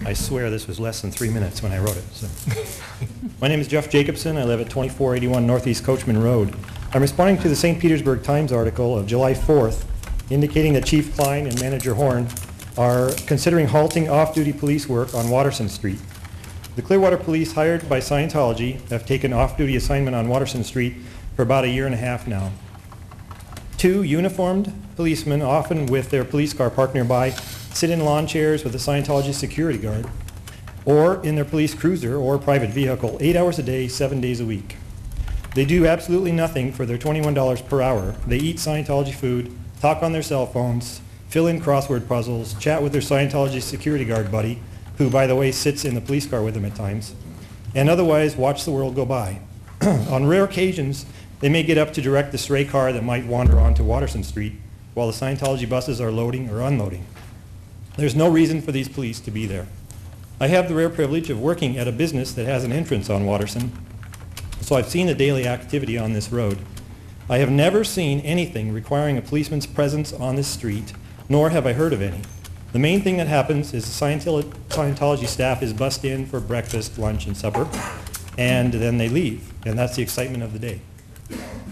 I swear this was less than 3 minutes when I wrote it. So. My name is Jeff Jacobsen. I live at 2481 Northeast Coachman Road. I'm responding to the St. Petersburg Times article of July 4th indicating that Chief Klein and Manager Horn are considering halting off-duty police work on Watterson Street. The Clearwater Police, hired by Scientology, have taken off-duty assignment on Watterson Street for about 1.5 years now. 2 uniformed policemen, often with their police car parked nearby, sit in lawn chairs with a Scientology security guard, or in their police cruiser or private vehicle, 8 hours a day, 7 days a week. They do absolutely nothing for their $21 per hour. They eat Scientology food, talk on their cell phones, fill in crossword puzzles, chat with their Scientology security guard buddy, who, by the way, sits in the police car with them at times, and otherwise watch the world go by. On rare occasions, they may get up to direct the stray car that might wander onto Watterson Street while the Scientology buses are loading or unloading. There's no reason for these police to be there. I have the rare privilege of working at a business that has an entrance on Watterson, so I've seen the daily activity on this road. I have never seen anything requiring a policeman's presence on this street, nor have I heard of any. The main thing that happens is the Scientology staff is bussed in for breakfast, lunch, and supper, and then they leave, and that's the excitement of the day.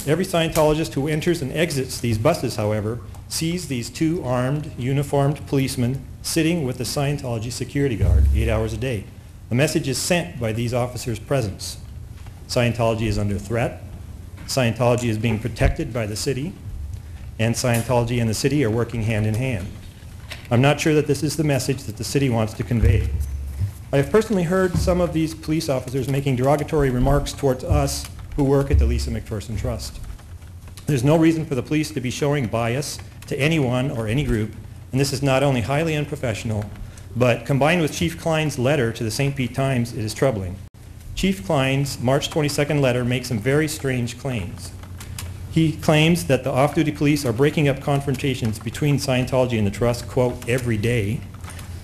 Every Scientologist who enters and exits these buses, however, sees these 2 armed, uniformed policemen sitting with the Scientology security guard 8 hours a day. The message is sent by these officers' presence. Scientology is under threat. Scientology is being protected by the city, and Scientology and the city are working hand in hand. I'm not sure that this is the message that the city wants to convey. I have personally heard some of these police officers making derogatory remarks towards us who work at the Lisa McPherson Trust. There's no reason for the police to be showing bias to anyone or any group, and this is not only highly unprofessional, but combined with Chief Klein's letter to the St. Pete Times, it is troubling. Chief Klein's March 22nd letter makes some very strange claims. He claims that the off-duty police are breaking up confrontations between Scientology and the Trust, quote, every day,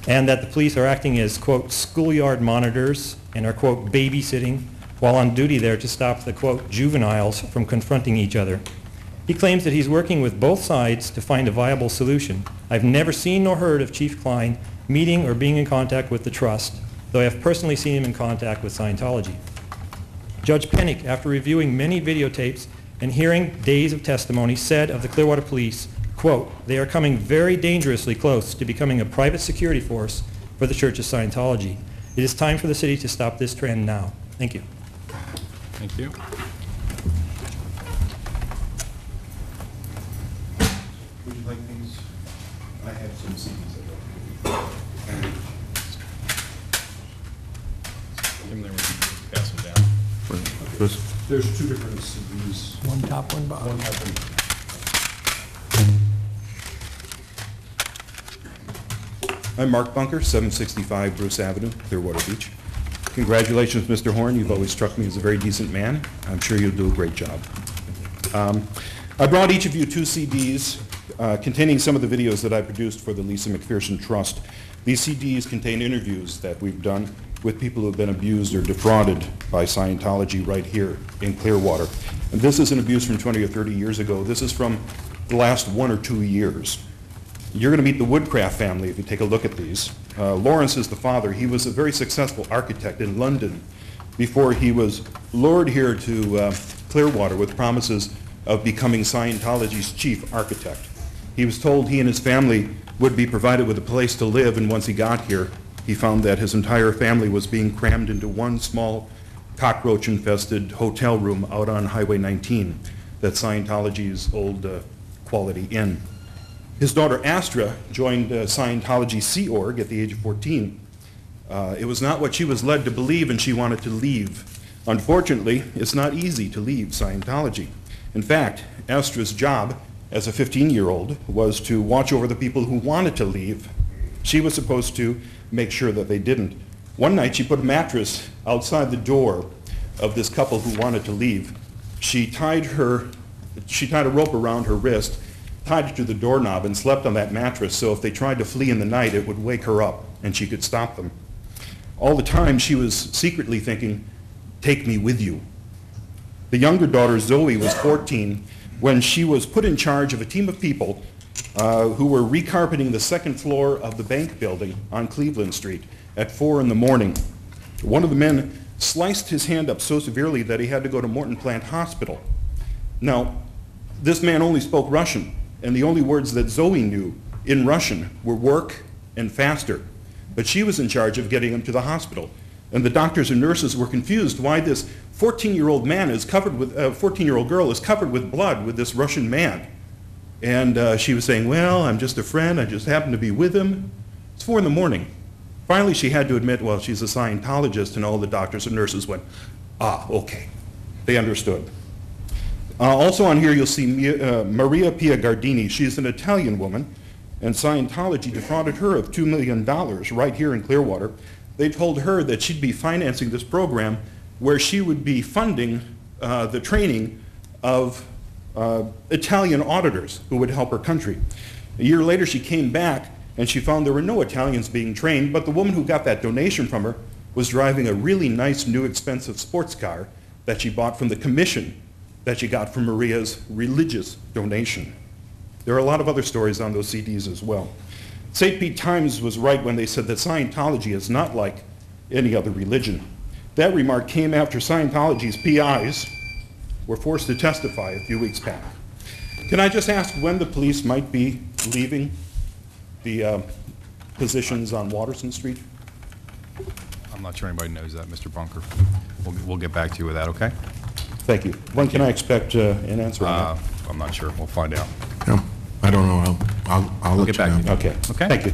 and that the police are acting as, quote, schoolyard monitors and are, quote, babysitting while on duty there to stop the, quote, juveniles from confronting each other. He claims that he's working with both sides to find a viable solution. I've never seen nor heard of Chief Klein meeting or being in contact with the Trust, though I have personally seen him in contact with Scientology. Judge Pennick, after reviewing many videotapes and hearing days of testimony, said of the Clearwater Police, quote, they are coming very dangerously close to becoming a private security force for the Church of Scientology. It is time for the city to stop this trend now. Thank you. Thank you. Would you like these? I have some CDs I wrote. Give them there, we can pass them down. There's 2 different CDs. One top, one bottom. One top and I'm Mark Bunker, 765 Bruce Avenue, Clearwater Beach. Congratulations, Mr. Horn. You've always struck me as a very decent man. I'm sure you'll do a great job. I brought each of you 2 CDs containing some of the videos that I produced for the Lisa McPherson Trust. These CDs contain interviews that we've done with people who have been abused or defrauded by Scientology right here in Clearwater. And this is an abuse from 20 or 30 years ago. This is from the last 1 or 2 years. You're going to meet the Woodcraft family if you take a look at these. Lawrence is the father. He was a very successful architect in London before he was lured here to Clearwater with promises of becoming Scientology's chief architect. He was told he and his family would be provided with a place to live, and once he got here, he found that his entire family was being crammed into one small cockroach-infested hotel room out on Highway 19, that's Scientology's old Quality Inn. His daughter Astra joined Scientology Sea Org at the age of 14. It was not what she was led to believe, and she wanted to leave. Unfortunately, it's not easy to leave Scientology. In fact, Astra's job as a 15-year-old was to watch over the people who wanted to leave. She was supposed to make sure that they didn't. One night she put a mattress outside the door of this couple who wanted to leave. She tied a rope around her wrist, tied it to the doorknob, and slept on that mattress, so if they tried to flee in the night, it would wake her up and she could stop them. All the time she was secretly thinking, take me with you. The younger daughter, Zoe, was 14 when she was put in charge of a team of people who were recarpeting the second floor of the bank building on Cleveland Street. at 4 in the morning. One of the men sliced his hand up so severely that he had to go to Morton Plant Hospital. Now, this man only spoke Russian, and the only words that Zoe knew in Russian were work and faster. But she was in charge of getting him to the hospital. And the doctors and nurses were confused why this 14-year-old man is covered with, 14-year-old girl is covered with blood with this Russian man. And she was saying, well, I'm just a friend, I just happen to be with him. It's 4 in the morning. Finally, she had to admit, well, she's a Scientologist, and all the doctors and nurses went, ah, okay. They understood. Also on here, you'll see Maria Pia Gardini. She's an Italian woman, and Scientology defrauded her of $2 million right here in Clearwater. They told her that she'd be financing this program where she would be funding the training of Italian auditors who would help her country. A year later, she came back and she found there were no Italians being trained, but the woman who got that donation from her was driving a really nice, new, expensive sports car that she bought from the commission that she got from Maria's religious donation. There are a lot of other stories on those CDs as well. St. Pete Times was right when they said that Scientology is not like any other religion. That remark came after Scientology's PIs were forced to testify a few weeks back. Can I just ask when the police might be leaving the positions on Watterson Street? I'm not sure anybody knows that, Mr. Bunker. We'll get back to you with that, okay? Thank you. When can I expect an answer on that? I'm not sure. We'll find out. No, I don't know. I'll We'll let get you back know. to you. Okay. Okay. Thank you.